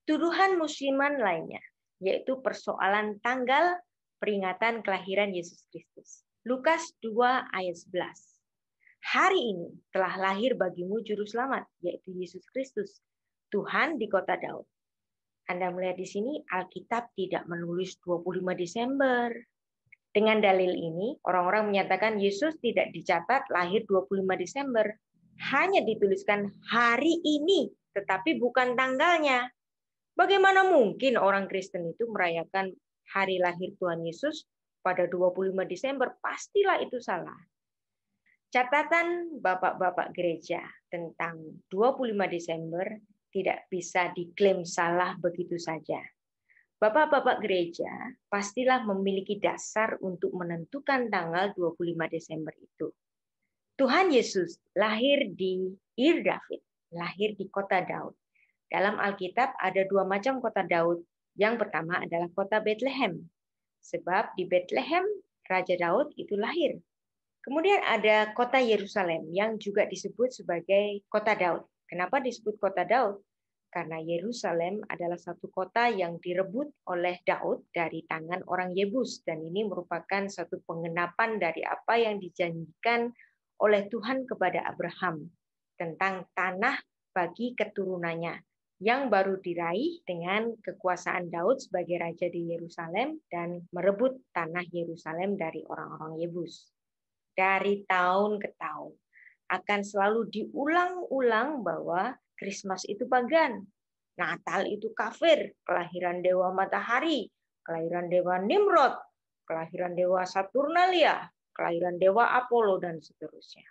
tuduhan musiman lainnya, yaitu persoalan tanggal peringatan kelahiran Yesus Kristus. Lukas 2 ayat 11. Hari ini telah lahir bagimu juru selamat, yaitu Yesus Kristus, Tuhan di kota Daud. Anda melihat di sini Alkitab tidak menulis 25 Desember. Dengan dalil ini, orang-orang menyatakan Yesus tidak dicatat lahir 25 Desember. Hanya dituliskan hari ini, tetapi bukan tanggalnya. Bagaimana mungkin orang Kristen itu merayakan hari lahir Tuhan Yesus pada 25 Desember? Pastilah itu salah. Catatan bapak-bapak gereja tentang 25 Desember tidak bisa diklaim salah begitu saja. Bapak-bapak gereja pastilah memiliki dasar untuk menentukan tanggal 25 Desember itu. Tuhan Yesus lahir di Ir David, lahir di kota Daud. Dalam Alkitab ada dua macam kota Daud. Yang pertama adalah kota Bethlehem. Sebab di Bethlehem Raja Daud itu lahir. Kemudian ada kota Yerusalem yang juga disebut sebagai kota Daud. Kenapa disebut kota Daud? Karena Yerusalem adalah satu kota yang direbut oleh Daud dari tangan orang Yebus. Dan ini merupakan satu penggenapan dari apa yang dijanjikan oleh Tuhan kepada Abraham tentang tanah bagi keturunannya yang baru diraih dengan kekuasaan Daud sebagai raja di Yerusalem dan merebut tanah Yerusalem dari orang-orang Yebus. Dari tahun ke tahun akan selalu diulang-ulang bahwa Christmas itu pagan, Natal itu kafir, kelahiran dewa matahari, kelahiran dewa Nimrod, kelahiran dewa Saturnalia, kelahiran dewa Apollo, dan seterusnya.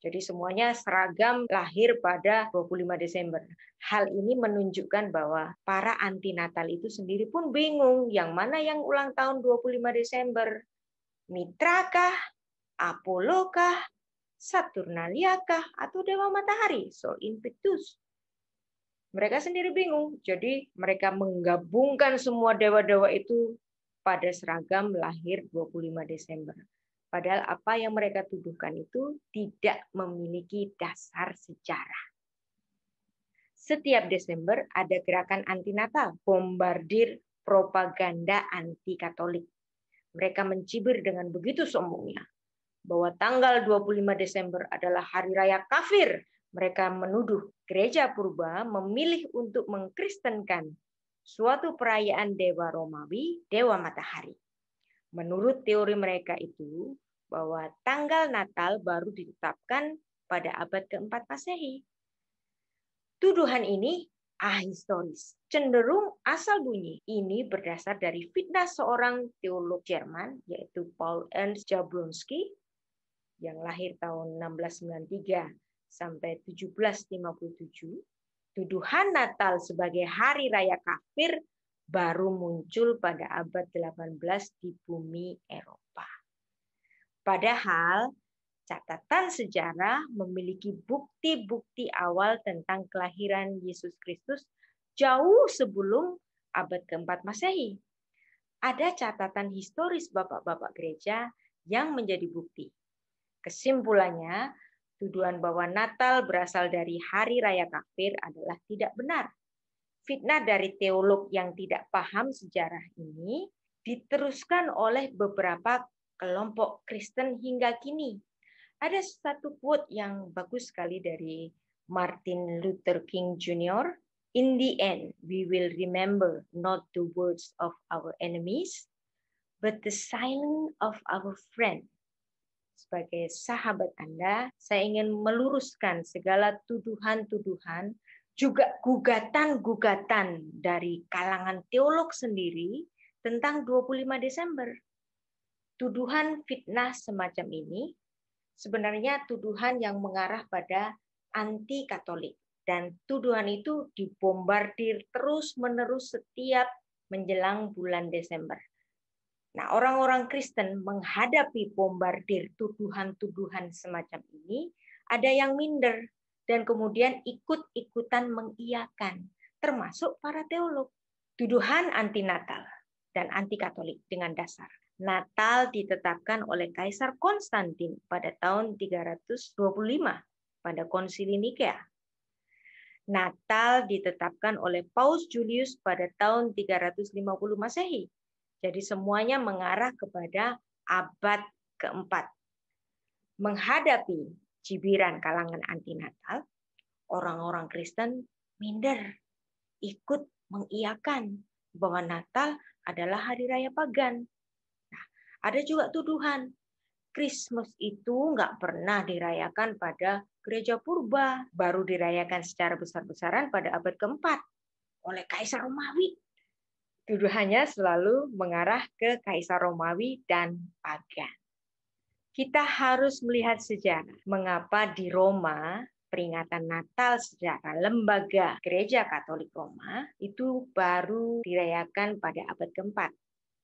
Jadi semuanya seragam lahir pada 25 Desember. Hal ini menunjukkan bahwa para anti Natal itu sendiri pun bingung yang mana yang ulang tahun 25 Desember. Mitra kah? Apollo kah? Saturnalia kah? Atau dewa matahari? Sol Invictus. Mereka sendiri bingung. Jadi mereka menggabungkan semua dewa-dewa itu pada seragam lahir 25 Desember. Padahal apa yang mereka tuduhkan itu tidak memiliki dasar sejarah. Setiap Desember ada gerakan anti Natal, bombardir propaganda anti Katolik. Mereka mencibir dengan begitu sombongnya bahwa tanggal 25 Desember adalah hari raya kafir. Mereka menuduh gereja purba memilih untuk mengkristenkan suatu perayaan dewa Romawi, dewa matahari. Menurut teori mereka itu, bahwa tanggal Natal baru ditetapkan pada abad keempat Masehi. Tuduhan ini ahistoris, cenderung asal bunyi. Ini berdasar dari fitnah seorang teolog Jerman, yaitu Paul Ernst Jablonski, yang lahir tahun 1693 sampai 1757. Tuduhan Natal sebagai hari raya kafir baru muncul pada abad 18 di bumi Eropa. Padahal catatan sejarah memiliki bukti-bukti awal tentang kelahiran Yesus Kristus jauh sebelum abad keempat Masehi. Ada catatan historis bapak-bapak gereja yang menjadi bukti. Kesimpulannya, tuduhan bahwa Natal berasal dari hari raya kafir adalah tidak benar. Fitnah dari teolog yang tidak paham sejarah ini diteruskan oleh beberapa kelompok Kristen hingga kini. Ada satu quote yang bagus sekali dari Martin Luther King Jr. In the end, we will remember not the words of our enemies, but the silence of our friend. Sebagai sahabat Anda, saya ingin meluruskan segala tuduhan-tuduhan, juga gugatan-gugatan dari kalangan teolog sendiri tentang 25 Desember. Tuduhan fitnah semacam ini sebenarnya tuduhan yang mengarah pada anti-Katolik. Dan tuduhan itu dibombardir terus-menerus setiap menjelang bulan Desember. Nah, orang-orang Kristen menghadapi bombardir tuduhan-tuduhan semacam ini, ada yang minder dan kemudian ikut-ikutan mengiyakan, termasuk para teolog. Tuduhan anti-Natal dan anti-Katolik dengan dasar Natal ditetapkan oleh Kaisar Konstantin pada tahun 325 pada Konsili Nikea. Natal ditetapkan oleh Paus Julius pada tahun 350 Masehi. Jadi semuanya mengarah kepada abad keempat. Menghadapi cibiran kalangan anti Natal, orang-orang Kristen minder, ikut mengiyakan bahwa Natal adalah hari raya pagan. Nah, ada juga tuduhan, Christmas itu nggak pernah dirayakan pada gereja purba, baru dirayakan secara besar-besaran pada abad keempat oleh Kaisar Romawi. Tuduhannya selalu mengarah ke Kaisar Romawi dan pagan. Kita harus melihat sejarah mengapa di Roma peringatan Natal secara lembaga Gereja Katolik Roma itu baru dirayakan pada abad keempat.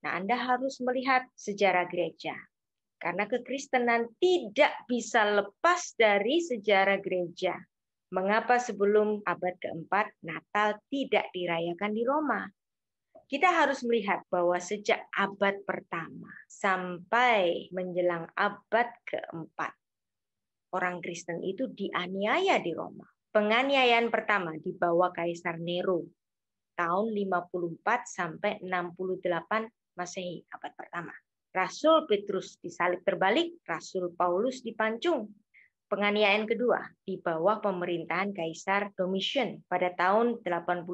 Nah, Anda harus melihat sejarah gereja. Karena kekristenan tidak bisa lepas dari sejarah gereja. Mengapa sebelum abad keempat Natal tidak dirayakan di Roma? Kita harus melihat bahwa sejak abad pertama sampai menjelang abad keempat, orang Kristen itu dianiaya di Roma. Penganiayaan pertama di bawah Kaisar Nero tahun 54 sampai 68 Masehi, abad pertama. Rasul Petrus disalib terbalik, Rasul Paulus dipancung. Penganiayaan kedua di bawah pemerintahan Kaisar Domitian pada tahun 81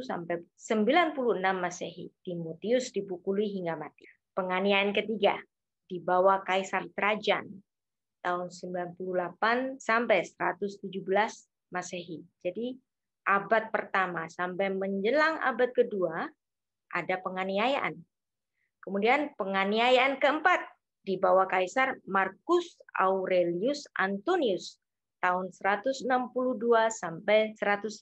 sampai 96 Masehi. Timotius dipukuli hingga mati. Penganiayaan ketiga di bawah Kaisar Trajan tahun 98 sampai 117 Masehi. Jadi abad pertama sampai menjelang abad kedua ada penganiayaan. Kemudian penganiayaan keempat di bawah Kaisar Marcus Aurelius Antonius tahun 162 sampai 180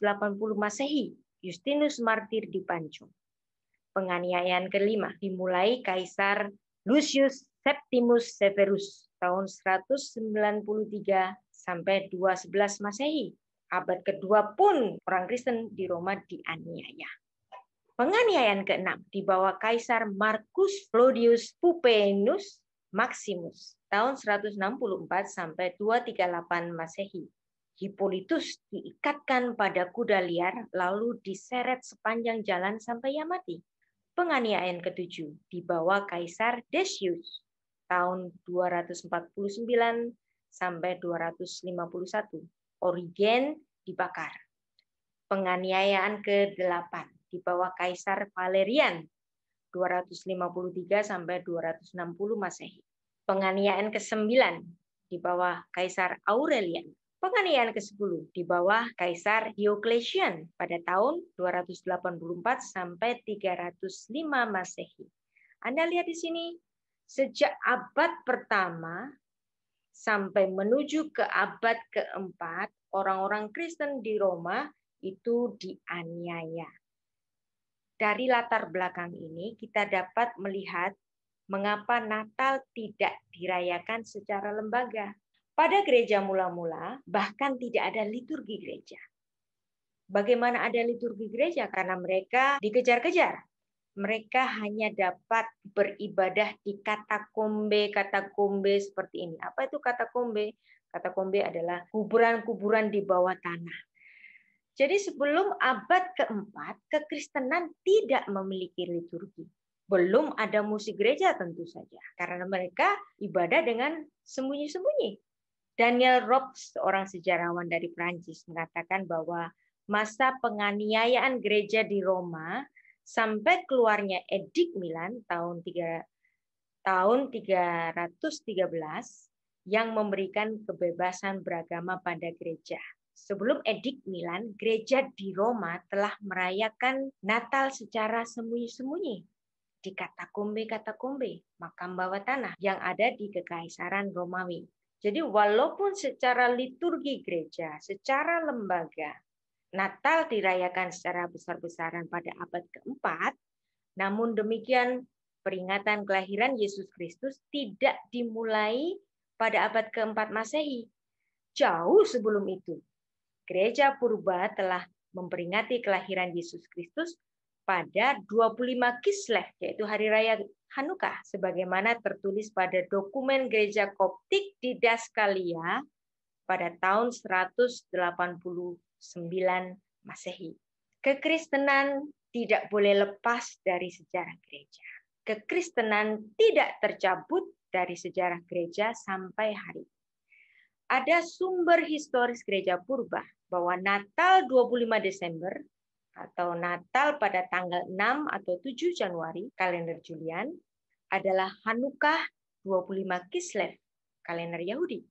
Masehi. Justinus Martir dipancung. Penganiayaan kelima dimulai Kaisar Lucius Septimus Severus tahun 193 sampai 211 Masehi. Abad kedua pun orang Kristen di Roma dianiaya. Penganiayaan keenam di bawah Kaisar Marcus Claudius Pupienus Maximus tahun 164 sampai 238 Masehi. Hippolytus diikatkan pada kuda liar lalu diseret sepanjang jalan sampai ia mati. Penganiayaan ketujuh di bawah Kaisar Decius tahun 249 sampai 251. Origen dibakar. Penganiayaan ke-8 di bawah Kaisar Valerian 253 sampai 260 Masehi. Penganiayaan ke-9 di bawah Kaisar Aurelian. Penganiayaan ke-10 di bawah Kaisar Diocletian pada tahun 284 sampai 305 Masehi. Anda lihat di sini, sejak abad pertama sampai menuju ke abad keempat, orang-orang Kristen di Roma itu dianiaya. Dari latar belakang ini kita dapat melihat mengapa Natal tidak dirayakan secara lembaga. Pada gereja mula-mula bahkan tidak ada liturgi gereja. Bagaimana ada liturgi gereja? Karena mereka dikejar-kejar. Mereka hanya dapat beribadah di katakombe seperti ini. Apa itu katakombe? Katakombe adalah kuburan-kuburan di bawah tanah. Jadi sebelum abad keempat, kekristenan tidak memiliki liturgi. Belum ada musik gereja tentu saja, karena mereka ibadah dengan sembunyi-sembunyi. Daniel Robes, seorang sejarawan dari Prancis, mengatakan bahwa masa penganiayaan gereja di Roma sampai keluarnya Edik Milan tahun 313 yang memberikan kebebasan beragama pada gereja. Sebelum Edik Milan, gereja di Roma telah merayakan Natal secara sembunyi-sembunyi di katakombe, makam bawah tanah yang ada di Kekaisaran Romawi. Jadi walaupun secara liturgi gereja, secara lembaga, Natal dirayakan secara besar-besaran pada abad keempat, namun demikian peringatan kelahiran Yesus Kristus tidak dimulai pada abad keempat Masehi. Jauh sebelum itu, Gereja Purba telah memperingati kelahiran Yesus Kristus pada 25 Kislev, yaitu hari raya Hanukkah, sebagaimana tertulis pada dokumen Gereja Koptik di Daskalia pada tahun 189 Masehi. Kekristenan tidak boleh lepas dari sejarah gereja. Kekristenan tidak tercabut dari sejarah gereja sampai hari ini. Ada sumber historis gereja purba bahwa Natal 25 Desember atau Natal pada tanggal 6 atau 7 Januari kalender Julian adalah Hanukkah 25 Kislev kalender Yahudi.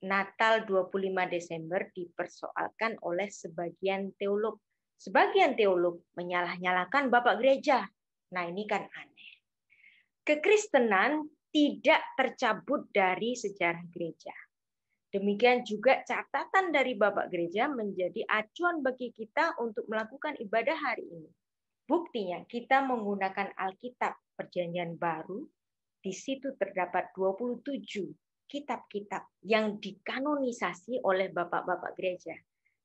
Natal 25 Desember dipersoalkan oleh sebagian teolog. Sebagian teolog menyalah-nyalahkan Bapak Gereja. Nah, ini kan aneh. Kekristenan tidak tercabut dari sejarah gereja. Demikian juga catatan dari Bapak Gereja menjadi acuan bagi kita untuk melakukan ibadah hari ini. Buktinya kita menggunakan Alkitab Perjanjian Baru, di situ terdapat 27 kitab-kitab yang dikanonisasi oleh Bapak-Bapak Gereja.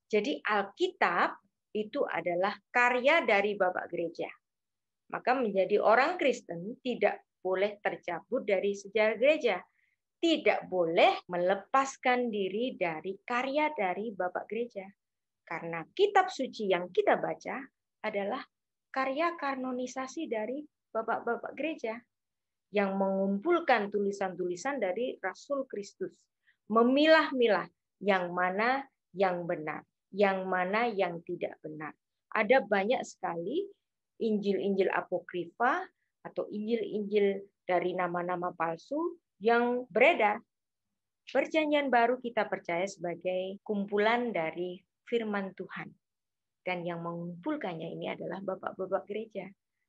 Jadi Alkitab itu adalah karya dari Bapak Gereja. Maka menjadi orang Kristen tidak boleh tercabut dari sejarah gereja. Tidak boleh melepaskan diri dari karya dari Bapak Gereja. Karena kitab suci yang kita baca adalah karya kanonisasi dari Bapak-Bapak Gereja yang mengumpulkan tulisan-tulisan dari Rasul Kristus. Memilah-milah yang mana yang benar, yang mana yang tidak benar. Ada banyak sekali Injil-Injil apokrifa atau Injil-Injil dari nama-nama palsu yang beredar. Perjanjian Baru kita percaya sebagai kumpulan dari firman Tuhan. Dan yang mengumpulkannya ini adalah Bapak-Bapak Gereja.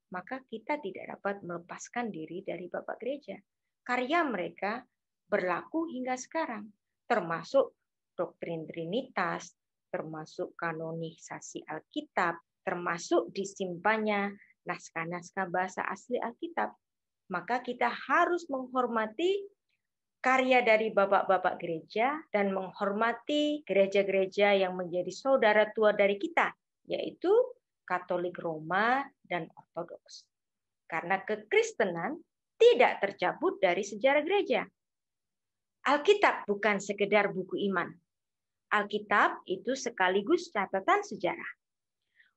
Maka kita tidak dapat melepaskan diri dari Bapak Gereja. Karya mereka berlaku hingga sekarang, termasuk doktrin Trinitas, termasuk kanonisasi Alkitab, termasuk disimpannya naskah-naskah bahasa asli Alkitab. Maka kita harus menghormati karya dari Bapak-Bapak Gereja dan menghormati gereja-gereja yang menjadi saudara tua dari kita, yaitu Katolik Roma dan Ortodoks. Karena kekristenan tidak tercabut dari sejarah gereja. Alkitab bukan sekedar buku iman. Alkitab itu sekaligus catatan sejarah.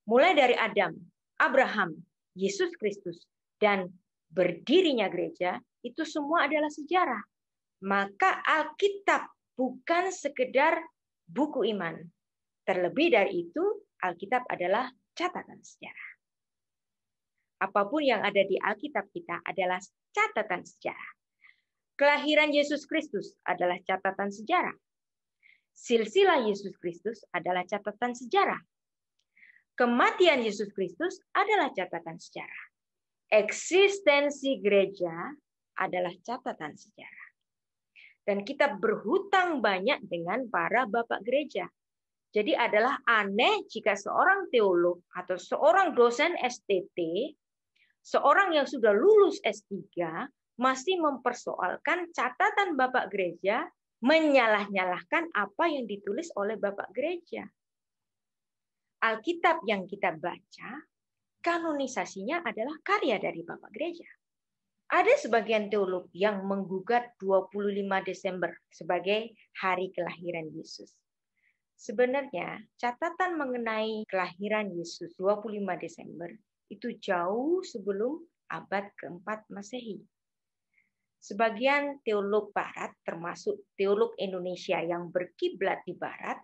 Mulai dari Adam, Abraham, Yesus Kristus, dan berdirinya gereja, itu semua adalah sejarah. Maka Alkitab bukan sekedar buku iman. Terlebih dari itu, Alkitab adalah catatan sejarah. Apapun yang ada di Alkitab kita adalah catatan sejarah. Kelahiran Yesus Kristus adalah catatan sejarah. Silsilah Yesus Kristus adalah catatan sejarah. Kematian Yesus Kristus adalah catatan sejarah. Eksistensi gereja adalah catatan sejarah. Dan kita berhutang banyak dengan para bapak gereja. Jadi adalah aneh jika seorang teolog atau seorang dosen STT, seorang yang sudah lulus S3, masih mempersoalkan catatan bapak gereja, menyalah-nyalahkan apa yang ditulis oleh bapak gereja. Alkitab yang kita baca, kanonisasinya adalah karya dari bapak gereja. Ada sebagian teolog yang menggugat 25 Desember sebagai hari kelahiran Yesus. Sebenarnya catatan mengenai kelahiran Yesus 25 Desember itu jauh sebelum abad keempat Masehi. Sebagian teolog Barat, termasuk teolog Indonesia yang berkiblat di Barat,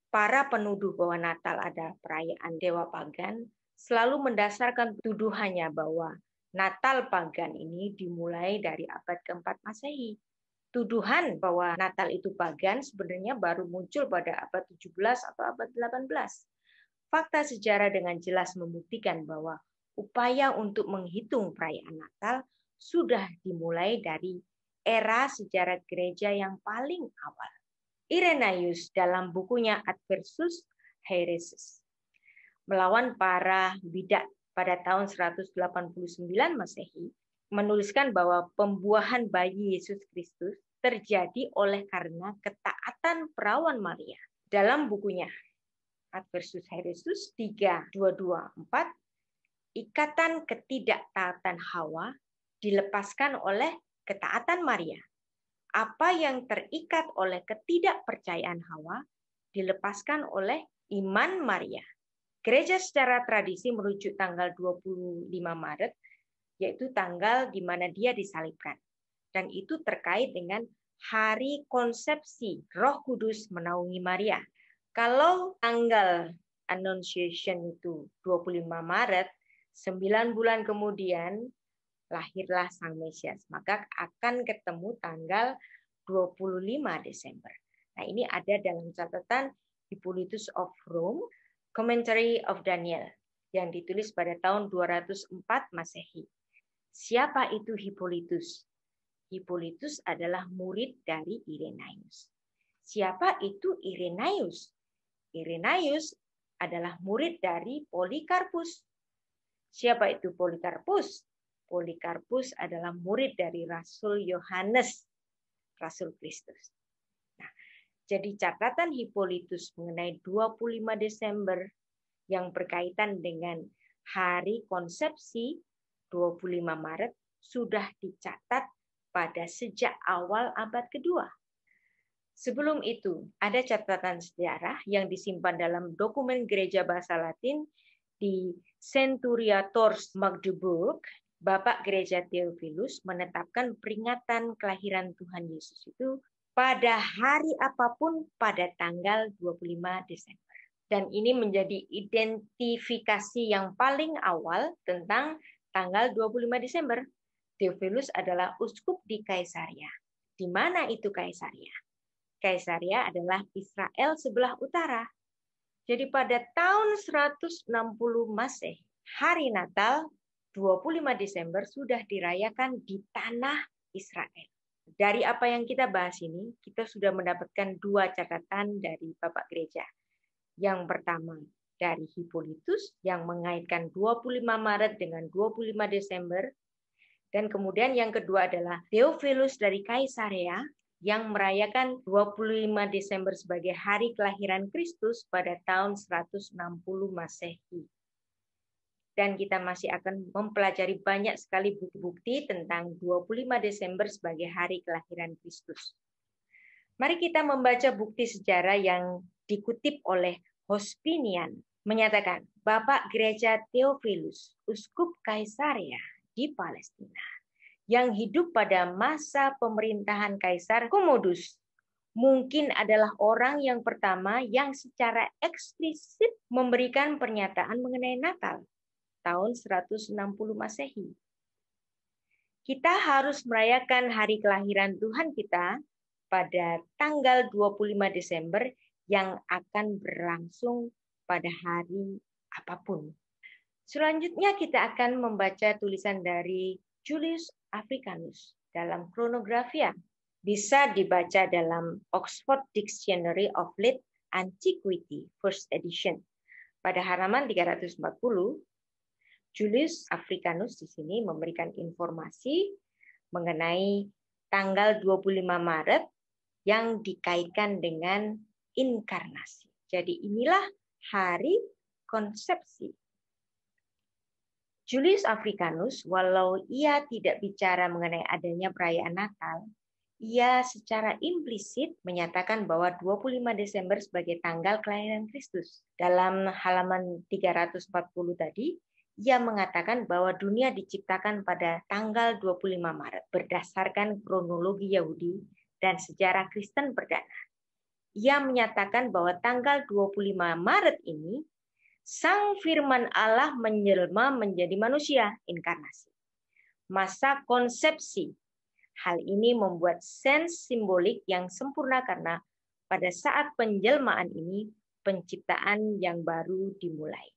para penuduh bahwa Natal adalah perayaan dewa pagan, selalu mendasarkan tuduhannya bahwa Natal pagan ini dimulai dari abad keempat Masehi. Tuduhan bahwa Natal itu pagan sebenarnya baru muncul pada abad 17 atau abad 18. Fakta sejarah dengan jelas membuktikan bahwa upaya untuk menghitung perayaan Natal sudah dimulai dari era sejarah gereja yang paling awal. Irenaeus dalam bukunya Adversus Hereses melawan para bidat pada tahun 189 Masehi menuliskan bahwa pembuahan bayi Yesus Kristus terjadi oleh karena ketaatan perawan Maria. Dalam bukunya Adversus Heresus 3:224, ikatan ketidaktaatan Hawa dilepaskan oleh ketaatan Maria. Apa yang terikat oleh ketidakpercayaan Hawa dilepaskan oleh iman Maria. Gereja secara tradisi merujuk tanggal 25 Maret, yaitu tanggal di mana dia disalibkan. Dan itu terkait dengan hari konsepsi Roh Kudus menaungi Maria. Kalau tanggal Annunciation itu 25 Maret, 9 bulan kemudian lahirlah Sang Mesias. Maka akan ketemu tanggal 25 Desember. Nah, ini ada dalam catatan Hippolytus of Rome, Commentary of Daniel, yang ditulis pada tahun 204 Masehi. Siapa itu Hippolytus? Hippolytus adalah murid dari Irenaeus. Siapa itu Irenaeus? Irenaeus adalah murid dari Polikarpus. Siapa itu Polikarpus? Polikarpus adalah murid dari Rasul Yohanes, Rasul Kristus. Nah, jadi catatan Hippolytus mengenai 25 Desember yang berkaitan dengan hari konsepsi 25 Maret sudah dicatat pada sejak awal abad kedua. Sebelum itu, ada catatan sejarah yang disimpan dalam dokumen gereja bahasa Latin di Centuriators Magdeburg. Bapak Gereja Theophilus menetapkan peringatan kelahiran Tuhan Yesus itu pada hari apapun pada tanggal 25 Desember. Dan ini menjadi identifikasi yang paling awal tentang tanggal 25 Desember. Theophilus adalah uskup di Kaisaria. Di mana itu Kaisaria? Kaisaria adalah Israel sebelah utara. Jadi pada tahun 160 Masehi, hari Natal 25 Desember sudah dirayakan di tanah Israel. Dari apa yang kita bahas ini, kita sudah mendapatkan dua catatan dari Bapak Gereja. Yang pertama dari Hippolytus yang mengaitkan 25 Maret dengan 25 Desember. Dan kemudian yang kedua adalah Theophilus dari Kaisarea yang merayakan 25 Desember sebagai hari kelahiran Kristus pada tahun 160 Masehi. Dan kita masih akan mempelajari banyak sekali bukti-bukti tentang 25 Desember sebagai hari kelahiran Kristus. Mari kita membaca bukti sejarah yang dikutip oleh Hospinian. Menyatakan, Bapak Gereja Theophilus, Uskup Kaisaria di Palestina, yang hidup pada masa pemerintahan Kaisar Commodus, mungkin adalah orang yang pertama yang secara eksplisit memberikan pernyataan mengenai Natal tahun 160 Masehi. Kita harus merayakan hari kelahiran Tuhan kita pada tanggal 25 Desember yang akan berlangsung pada hari apapun. Selanjutnya kita akan membaca tulisan dari Julius Africanus dalam Chronographia. Bisa dibaca dalam Oxford Dictionary of Late Antiquity, first edition. Pada halaman 340, Julius Africanus di sini memberikan informasi mengenai tanggal 25 Maret yang dikaitkan dengan inkarnasi. Jadi inilah hari konsepsi. Julius Africanus, walau ia tidak bicara mengenai adanya perayaan Natal, ia secara implisit menyatakan bahwa 25 Desember sebagai tanggal kelahiran Kristus. Dalam halaman 340 tadi, ia mengatakan bahwa dunia diciptakan pada tanggal 25 Maret berdasarkan kronologi Yahudi dan sejarah Kristen perdana. Ia menyatakan bahwa tanggal 25 Maret ini Sang Firman Allah menjelma menjadi manusia, inkarnasi. Masa konsepsi. Hal ini membuat sense simbolik yang sempurna karena pada saat penjelmaan ini penciptaan yang baru dimulai.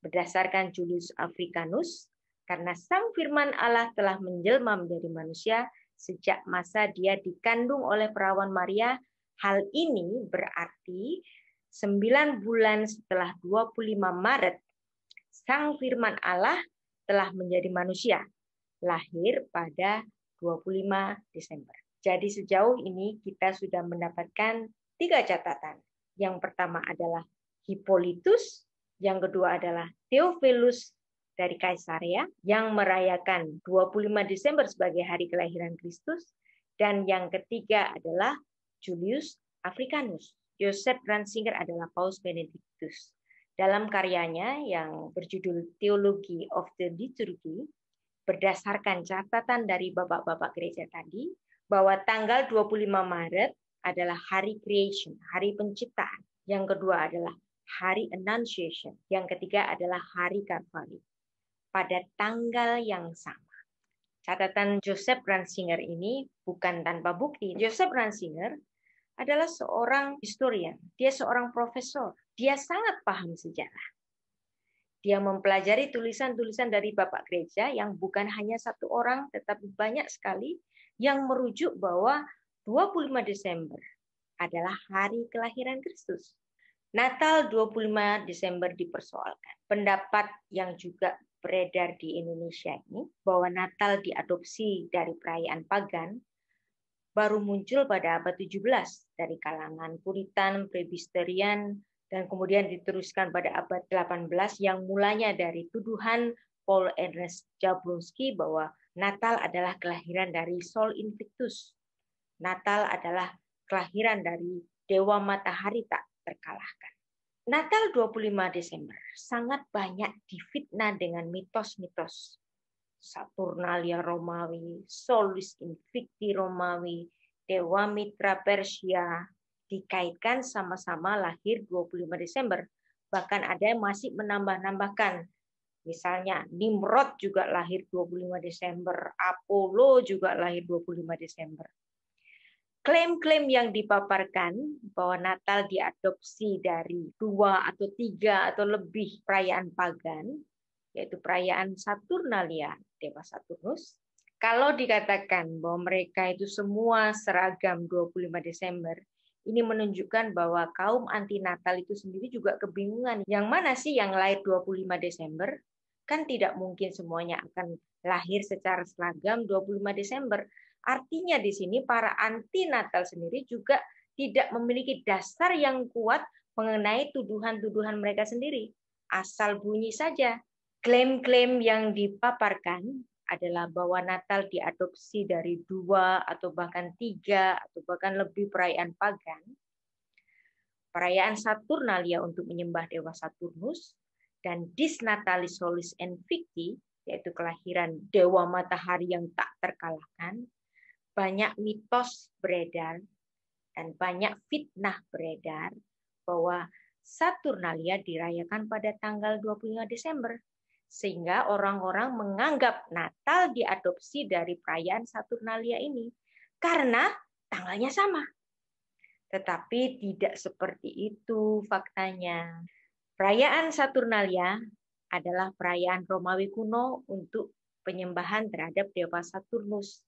Berdasarkan Julius Africanus, karena Sang Firman Allah telah menjelma menjadi manusia sejak masa dia dikandung oleh perawan Maria, hal ini berarti 9 bulan setelah 25 Maret, Sang Firman Allah telah menjadi manusia, lahir pada 25 Desember. Jadi sejauh ini kita sudah mendapatkan 3 catatan. Yang pertama adalah Hippolytus, yang kedua adalah Theophilus dari Kaisarea yang merayakan 25 Desember sebagai hari kelahiran Kristus, dan yang ketiga adalah Julius Africanus. Joseph Ratzinger adalah Paus Benedictus. Dalam karyanya yang berjudul Theology of the Liturgy, berdasarkan catatan dari bapak-bapak gereja tadi, bahwa tanggal 25 Maret adalah hari creation, hari penciptaan. Yang kedua adalah hari Annunciation. Yang ketiga adalah hari Kalvari. Pada tanggal yang sama. Catatan Joseph Ratzinger ini bukan tanpa bukti. Joseph Ratzinger adalah seorang historian. Dia seorang profesor. Dia sangat paham sejarah. Dia mempelajari tulisan-tulisan dari Bapak Gereja yang bukan hanya satu orang, tetapi banyak sekali yang merujuk bahwa 25 Desember adalah hari kelahiran Kristus. Natal 25 Desember dipersoalkan. Pendapat yang juga beredar di Indonesia ini bahwa Natal diadopsi dari perayaan pagan baru muncul pada abad 17 dari kalangan Puritan, Presbyterian, dan kemudian diteruskan pada abad 18 yang mulanya dari tuduhan Paul Ernest Jablonski bahwa Natal adalah kelahiran dari Sol Invictus. Natal adalah kelahiran dari Dewa Matahari tak terkalahkan. Natal 25 Desember sangat banyak difitnah dengan mitos-mitos. Saturnalia Romawi, Solus Invicti Romawi, Dewa Mitra Persia, dikaitkan sama-sama lahir 25 Desember. Bahkan ada yang masih menambah-nambahkan. Misalnya Nimrod juga lahir 25 Desember, Apollo juga lahir 25 Desember. Klaim-klaim yang dipaparkan bahwa Natal diadopsi dari 2 atau 3 atau lebih perayaan pagan, yaitu perayaan Saturnalia, Dewa Saturnus. Kalau dikatakan bahwa mereka itu semua seragam 25 Desember, ini menunjukkan bahwa kaum anti Natal itu sendiri juga kebingungan. Yang mana sih yang lahir 25 Desember? Kan tidak mungkin semuanya akan lahir secara seragam 25 Desember. Artinya di sini para anti Natal sendiri juga tidak memiliki dasar yang kuat mengenai tuduhan-tuduhan mereka sendiri. Asal bunyi saja. Klaim-klaim yang dipaparkan adalah bahwa Natal diadopsi dari 2 atau bahkan 3 atau bahkan lebih perayaan pagan. Perayaan Saturnalia untuk menyembah Dewa Saturnus dan Dis Natalis Solis Invicti, yaitu kelahiran Dewa Matahari yang tak terkalahkan. Banyak mitos beredar dan banyak fitnah beredar bahwa Saturnalia dirayakan pada tanggal 25 Desember. Sehingga orang-orang menganggap Natal diadopsi dari perayaan Saturnalia ini karena tanggalnya sama. Tetapi tidak seperti itu faktanya. Perayaan Saturnalia adalah perayaan Romawi kuno untuk penyembahan terhadap Dewa Saturnus.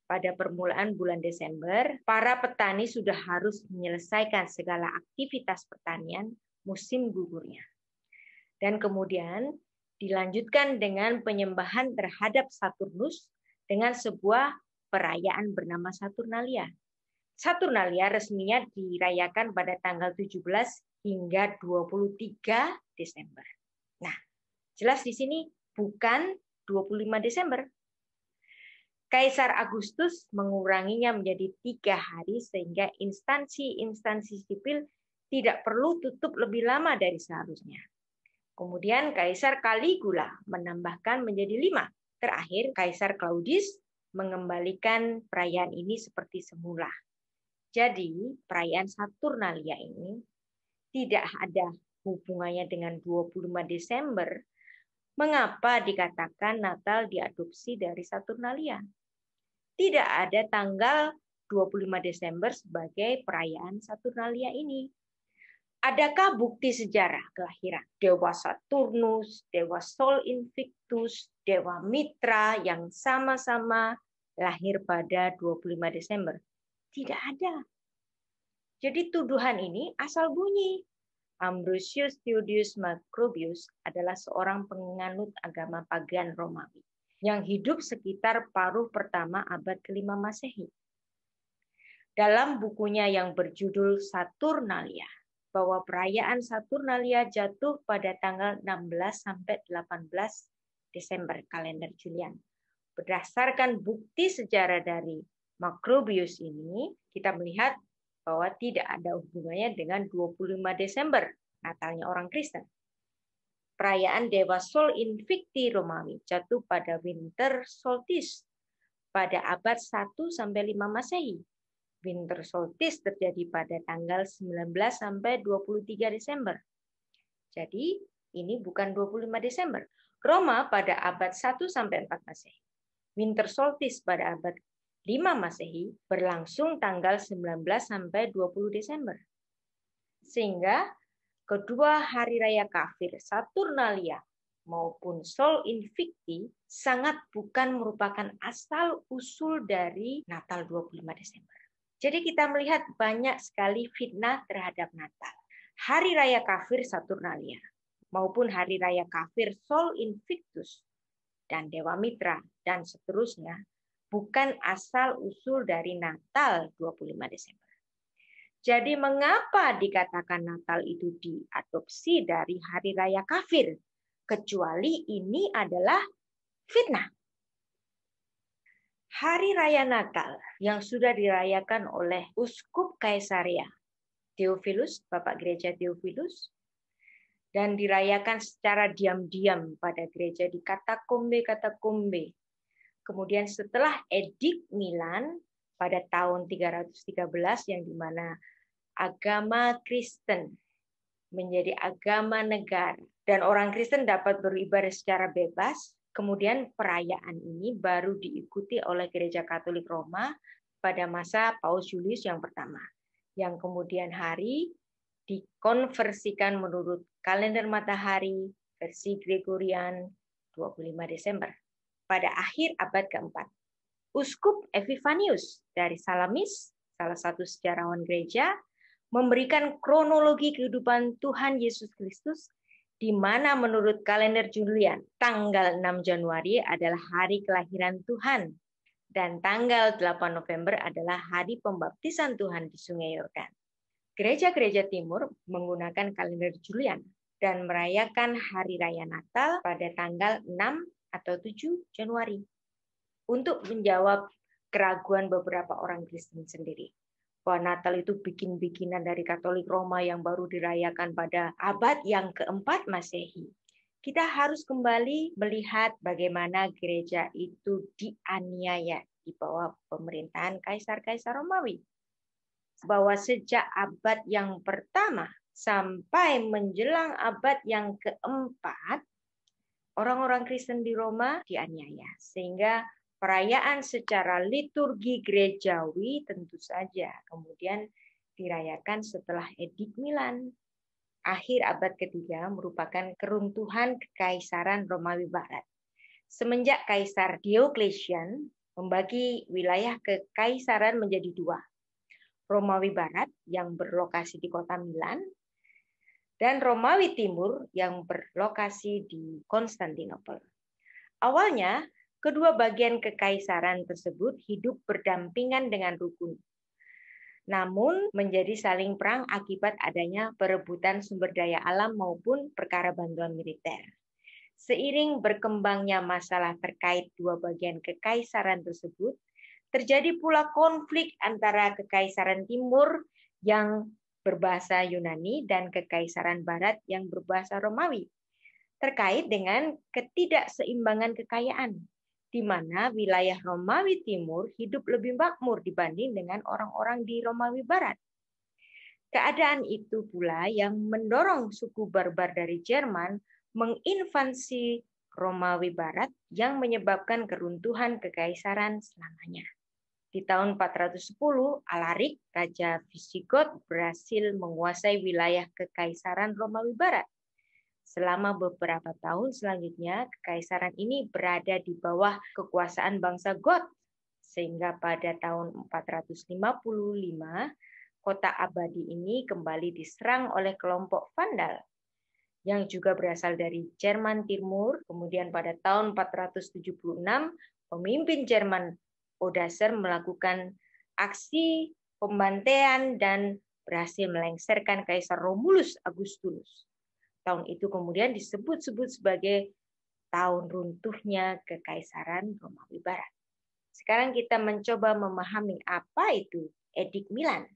Pada permulaan bulan Desember, para petani sudah harus menyelesaikan segala aktivitas pertanian musim gugurnya. Dan kemudian dilanjutkan dengan penyembahan terhadap Saturnus dengan sebuah perayaan bernama Saturnalia. Saturnalia resminya dirayakan pada tanggal 17 hingga 23 Desember. Nah, jelas di sini bukan 25 Desember. Kaisar Agustus menguranginya menjadi 3 hari sehingga instansi-instansi sipil tidak perlu tutup lebih lama dari seharusnya. Kemudian Kaisar Caligula menambahkan menjadi 5. Terakhir, Kaisar Claudius mengembalikan perayaan ini seperti semula. Jadi, perayaan Saturnalia ini tidak ada hubungannya dengan 25 Desember. Mengapa dikatakan Natal diadopsi dari Saturnalia? Tidak ada tanggal 25 Desember sebagai perayaan Saturnalia ini. Adakah bukti sejarah kelahiran Dewa Saturnus, Dewa Sol Invictus, Dewa Mitra yang sama-sama lahir pada 25 Desember? Tidak ada. Jadi tuduhan ini asal bunyi. Ambrosius Theodius Macrobius adalah seorang penganut agama pagan Romawi yang hidup sekitar paruh pertama abad ke-5 Masehi. Dalam bukunya yang berjudul Saturnalia, bahwa perayaan Saturnalia jatuh pada tanggal 16 sampai 18 Desember kalender Julian. Berdasarkan bukti sejarah dari Macrobius ini, kita melihat bahwa tidak ada hubungannya dengan 25 Desember, Natalnya orang Kristen. perayaan Dewa Sol Invicti Romawi jatuh pada winter solstice pada abad 1 sampai 5 Masehi. Winter solstice terjadi pada tanggal 19 sampai 23 Desember. Jadi, ini bukan 25 Desember. Roma pada abad 1 sampai 4 Masehi. Winter solstice pada abad 5 Masehi berlangsung tanggal 19 sampai 20 Desember. Sehingga kedua hari raya kafir Saturnalia maupun Sol Invicti sangat bukan merupakan asal-usul dari Natal 25 Desember. Jadi kita melihat banyak sekali fitnah terhadap Natal. Hari raya kafir Saturnalia maupun hari raya kafir Sol Invictus dan Dewa Mitra dan seterusnya bukan asal-usul dari Natal 25 Desember. Jadi mengapa dikatakan Natal itu diadopsi dari hari raya kafir? Kecuali ini adalah fitnah. Hari Raya Natal yang sudah dirayakan oleh Uskup Kaisarea Theophilus, Bapak Gereja Theophilus, dan dirayakan secara diam-diam pada gereja di katakombe. Kemudian setelah Edik Milan pada tahun 313 yang dimana agama Kristen menjadi agama negara dan orang Kristen dapat beribadah secara bebas. Kemudian perayaan ini baru diikuti oleh Gereja Katolik Roma pada masa Paus Julius yang pertama. Yang kemudian hari dikonversikan menurut kalender matahari versi Gregorian 25 Desember. Pada akhir abad keempat, Uskup Epifanius dari Salamis, salah satu sejarawan gereja, memberikan kronologi kehidupan Tuhan Yesus Kristus di mana menurut kalender Julian, tanggal 6 Januari adalah hari kelahiran Tuhan dan tanggal 8 November adalah hari pembaptisan Tuhan di Sungai Yordan. Gereja-gereja timur menggunakan kalender Julian dan merayakan hari raya Natal pada tanggal 6 atau 7 Januari untuk menjawab keraguan beberapa orang Kristen sendiri. Bahwa Natal itu bikin-bikinan dari Katolik Roma yang baru dirayakan pada abad yang keempat Masehi. Kita harus kembali melihat bagaimana gereja itu dianiaya di bawah pemerintahan Kaisar-Kaisar Romawi. Bahwa sejak abad yang pertama sampai menjelang abad yang keempat, orang-orang Kristen di Roma dianiaya. Sehingga perayaan secara liturgi gerejawi tentu saja kemudian dirayakan setelah Edik Milan. Akhir abad ketiga merupakan keruntuhan Kekaisaran Romawi Barat. Semenjak Kaisar Diocletian membagi wilayah kekaisaran menjadi dua. Romawi Barat yang berlokasi di kota Milan dan Romawi Timur yang berlokasi di Konstantinopel. Awalnya kedua bagian kekaisaran tersebut hidup berdampingan dengan rukun. Namun menjadi saling perang akibat adanya perebutan sumber daya alam maupun perkara bantuan militer. Seiring berkembangnya masalah terkait dua bagian kekaisaran tersebut, terjadi pula konflik antara kekaisaran timur yang berbahasa Yunani dan kekaisaran barat yang berbahasa Romawi, terkait dengan ketidakseimbangan kekayaan, di mana wilayah Romawi Timur hidup lebih makmur dibanding dengan orang-orang di Romawi Barat. Keadaan itu pula yang mendorong suku barbar dari Jerman menginvasi Romawi Barat yang menyebabkan keruntuhan kekaisaran selamanya. Di tahun 410, Alaric, Raja Visigoth, berhasil menguasai wilayah kekaisaran Romawi Barat. Selama beberapa tahun selanjutnya, kekaisaran ini berada di bawah kekuasaan bangsa Goth, sehingga pada tahun 455, kota abadi ini kembali diserang oleh kelompok Vandal, yang juga berasal dari Jerman Timur. Kemudian pada tahun 476, pemimpin Jerman Odoacer melakukan aksi pembantaian dan berhasil melengsarkan Kaisar Romulus Augustulus. Tahun itu kemudian disebut-sebut sebagai tahun runtuhnya Kekaisaran Romawi Barat. Sekarang kita mencoba memahami apa itu Edik Milan.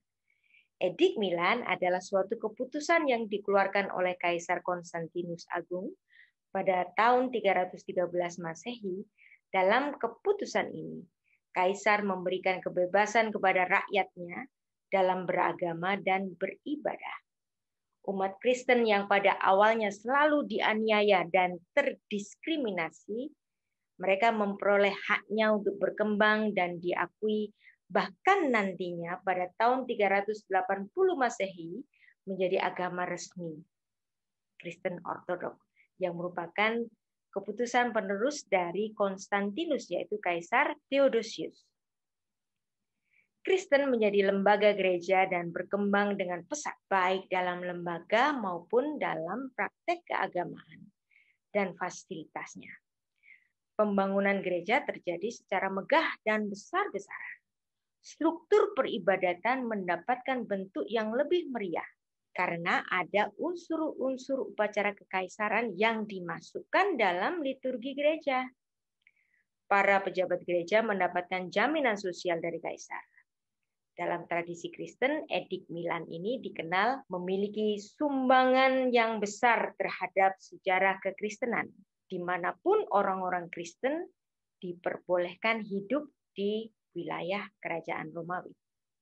Edik Milan adalah suatu keputusan yang dikeluarkan oleh Kaisar Konstantinus Agung Pada tahun 313 Masehi, dalam keputusan ini, Kaisar memberikan kebebasan kepada rakyatnya dalam beragama dan beribadah. Umat Kristen yang pada awalnya selalu dianiaya dan terdiskriminasi, mereka memperoleh haknya untuk berkembang dan diakui, bahkan nantinya pada tahun 380 Masehi menjadi agama resmi Kristen Ortodoks yang merupakan keputusan penerus dari Konstantinus, yaitu Kaisar Theodosius. Kristen menjadi lembaga gereja dan berkembang dengan pesat, baik dalam lembaga maupun dalam praktek keagamaan dan fasilitasnya. Pembangunan gereja terjadi secara megah dan besar-besaran. Struktur peribadatan mendapatkan bentuk yang lebih meriah karena ada unsur-unsur upacara kekaisaran yang dimasukkan dalam liturgi gereja. Para pejabat gereja mendapatkan jaminan sosial dari kaisar. Dalam tradisi Kristen, Edik Milan ini dikenal memiliki sumbangan yang besar terhadap sejarah kekristenan, dimanapun orang-orang Kristen diperbolehkan hidup di wilayah kerajaan Romawi.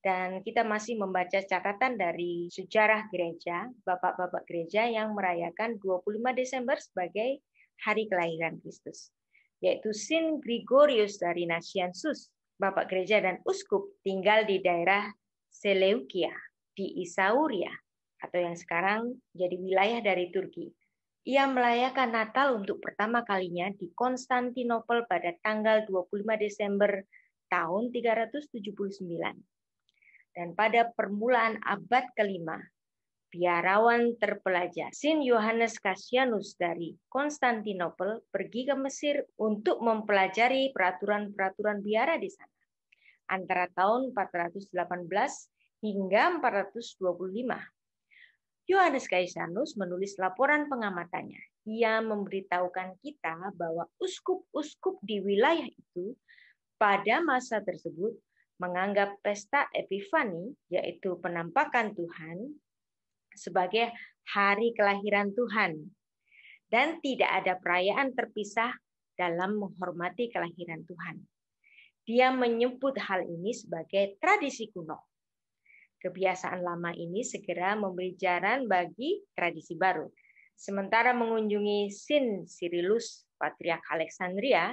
Dan kita masih membaca catatan dari sejarah gereja, bapak-bapak gereja yang merayakan 25 Desember sebagai hari kelahiran Kristus, yaitu Saint Gregorius dari Nazianzus, bapak gereja dan uskup, tinggal di daerah Seleukia di Isauria atau yang sekarang jadi wilayah dari Turki. Ia merayakan Natal untuk pertama kalinya di Konstantinopel pada tanggal 25 Desember tahun 379. Dan pada permulaan abad kelima, biarawan terpelajar Saint Yohanes Cassianus dari Konstantinopel pergi ke Mesir untuk mempelajari peraturan-peraturan biara di sana antara tahun 418 hingga 425. Yohanes Cassianus menulis laporan pengamatannya. Ia memberitahukan kita bahwa uskup-uskup di wilayah itu pada masa tersebut menganggap pesta Epifani, yaitu penampakan Tuhan, sebagai hari kelahiran Tuhan. Dan tidak ada perayaan terpisah dalam menghormati kelahiran Tuhan. Dia menyebut hal ini sebagai tradisi kuno. Kebiasaan lama ini segera memberi jalan bagi tradisi baru. Sementara mengunjungi Saint Cyrillus, Patriark Alexandria,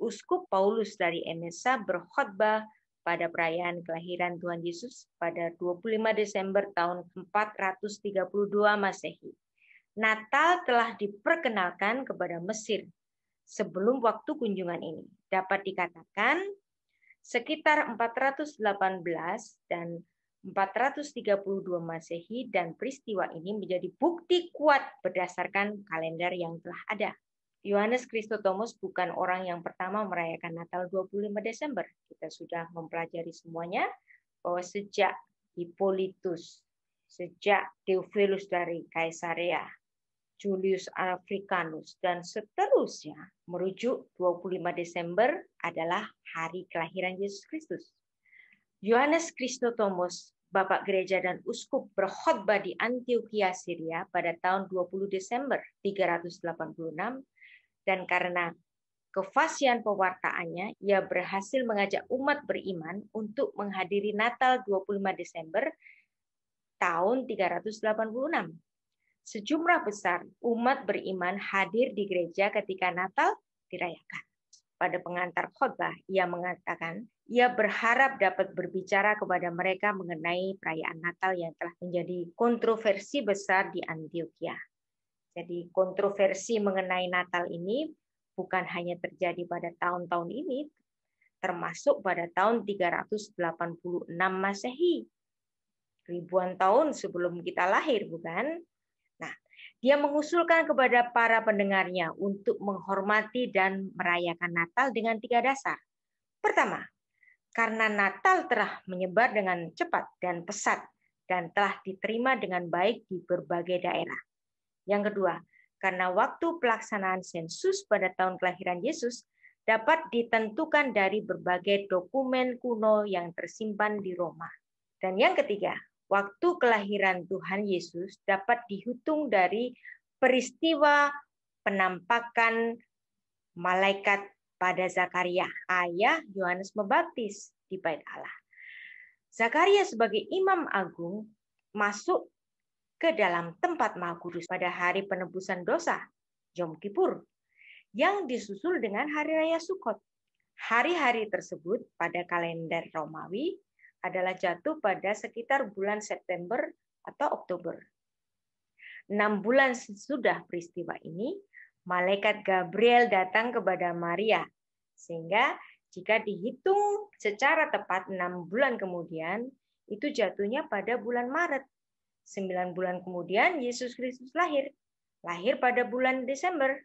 Uskup Paulus dari Emesa berkhotbah pada perayaan kelahiran Tuhan Yesus pada 25 Desember tahun 432 Masehi. Natal telah diperkenalkan kepada Mesir sebelum waktu kunjungan ini. Dapat dikatakan sekitar 418 dan 432 Masehi, dan peristiwa ini menjadi bukti kuat berdasarkan kalender yang telah ada. Yohanes Chrysostomus bukan orang yang pertama merayakan Natal 25 Desember. Kita sudah mempelajari semuanya bahwa sejak Hippolytus, sejak Theophilus dari Kaisarea, Julius Africanus, dan seterusnya merujuk 25 Desember adalah hari kelahiran Yesus Kristus. Yohanes Chrysostomus, Bapak Gereja dan Uskup, berkhotbah di Antioquia, Syria pada tahun 20 Desember 386, dan karena kefasihan pewartaannya, ia berhasil mengajak umat beriman untuk menghadiri Natal 25 Desember tahun 386. Sejumlah besar umat beriman hadir di gereja ketika Natal dirayakan. Pada pengantar khotbah, ia mengatakan, ia berharap dapat berbicara kepada mereka mengenai perayaan Natal yang telah menjadi kontroversi besar di Antioquia. Jadi kontroversi mengenai Natal ini bukan hanya terjadi pada tahun-tahun ini, termasuk pada tahun 386 Masehi. Ribuan tahun sebelum kita lahir, bukan? Nah, dia mengusulkan kepada para pendengarnya untuk menghormati dan merayakan Natal dengan 3 dasar. Pertama, karena Natal telah menyebar dengan cepat dan pesat dan telah diterima dengan baik di berbagai daerah. Yang kedua, karena waktu pelaksanaan sensus pada tahun kelahiran Yesus dapat ditentukan dari berbagai dokumen kuno yang tersimpan di Roma. Dan yang ketiga, waktu kelahiran Tuhan Yesus dapat dihitung dari peristiwa penampakan malaikat pada Zakaria, ayah Yohanes Pembaptis di Bait Allah. Zakaria sebagai imam agung masuk ke dalam tempat Maha Kudus pada hari penebusan dosa, Yom Kippur, yang disusul dengan Hari Raya Sukkot. Hari-hari tersebut pada kalender Romawi adalah jatuh pada sekitar bulan September atau Oktober. 6 bulan sesudah peristiwa ini, malaikat Gabriel datang kepada Maria, sehingga jika dihitung secara tepat 6 bulan kemudian, itu jatuhnya pada bulan Maret. 9 bulan kemudian Yesus Kristus lahir. Lahir pada bulan Desember.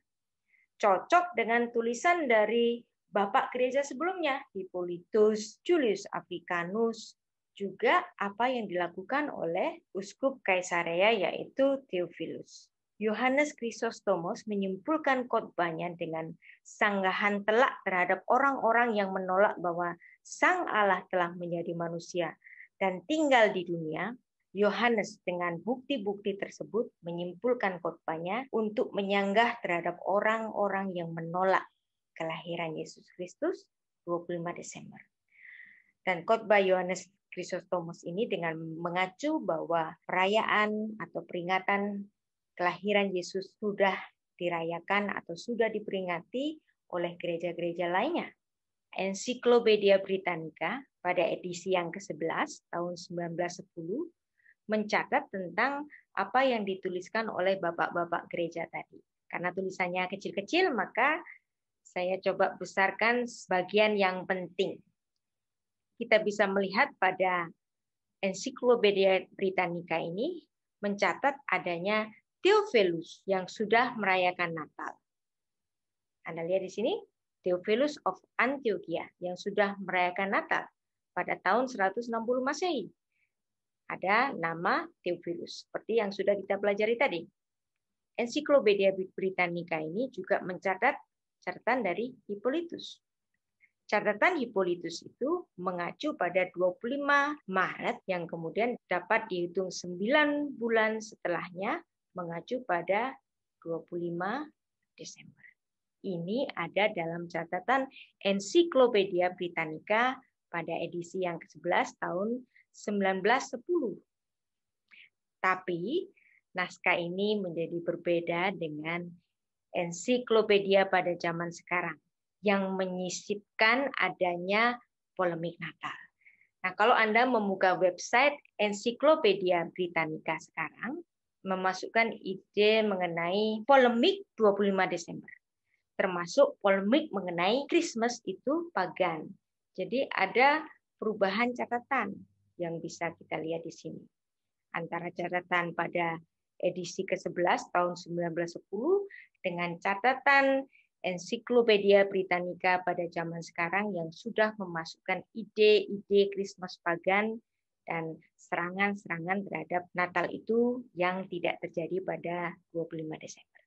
Cocok dengan tulisan dari Bapak Gereja sebelumnya, Hippolytus Julius Africanus. Juga apa yang dilakukan oleh Uskup Kaisarea yaitu Theophilus. Yohanes Chrysostomos menyimpulkan khotbahnya dengan sanggahan telak terhadap orang-orang yang menolak bahwa Sang Allah telah menjadi manusia dan tinggal di dunia. Yohanes dengan bukti-bukti tersebut menyimpulkan khotbahnya untuk menyanggah terhadap orang-orang yang menolak kelahiran Yesus Kristus 25 Desember. Dan khotbah Yohanes Chrysostomos ini dengan mengacu bahwa perayaan atau peringatan kelahiran Yesus sudah dirayakan atau sudah diperingati oleh gereja-gereja lainnya. Ensiklopedia Britannica pada edisi yang ke-11 tahun 1910 mencatat tentang apa yang dituliskan oleh bapak-bapak gereja tadi. Karena tulisannya kecil-kecil, maka saya coba besarkan sebagian yang penting. Kita bisa melihat pada Ensiklopedia Britannica ini mencatat adanya Theophilus yang sudah merayakan Natal. Anda lihat di sini, Theophilus of Antiochia yang sudah merayakan Natal pada tahun 160 Masehi. Ada nama Theophilus, seperti yang sudah kita pelajari tadi. Ensiklopedia Britannica ini juga mencatat catatan dari Hippolytus. Catatan Hippolytus itu mengacu pada 25 Maret yang kemudian dapat dihitung 9 bulan setelahnya mengacu pada 25 Desember. Ini ada dalam catatan Ensiklopedia Britannica pada edisi yang ke-11 tahun 1910. Tapi naskah ini menjadi berbeda dengan ensiklopedia pada zaman sekarang yang menyisipkan adanya polemik Natal. Nah, kalau Anda membuka website Ensiklopedia Britannica sekarang, memasukkan ide mengenai polemik 25 Desember. Termasuk polemik mengenai Christmas itu pagan. Jadi ada perubahan catatan yang bisa kita lihat di sini. Antara catatan pada edisi ke-11 tahun 1910 dengan catatan Ensiklopedia Britannica pada zaman sekarang yang sudah memasukkan ide-ide Christmas pagan dan serangan-serangan terhadap Natal itu yang tidak terjadi pada 25 Desember.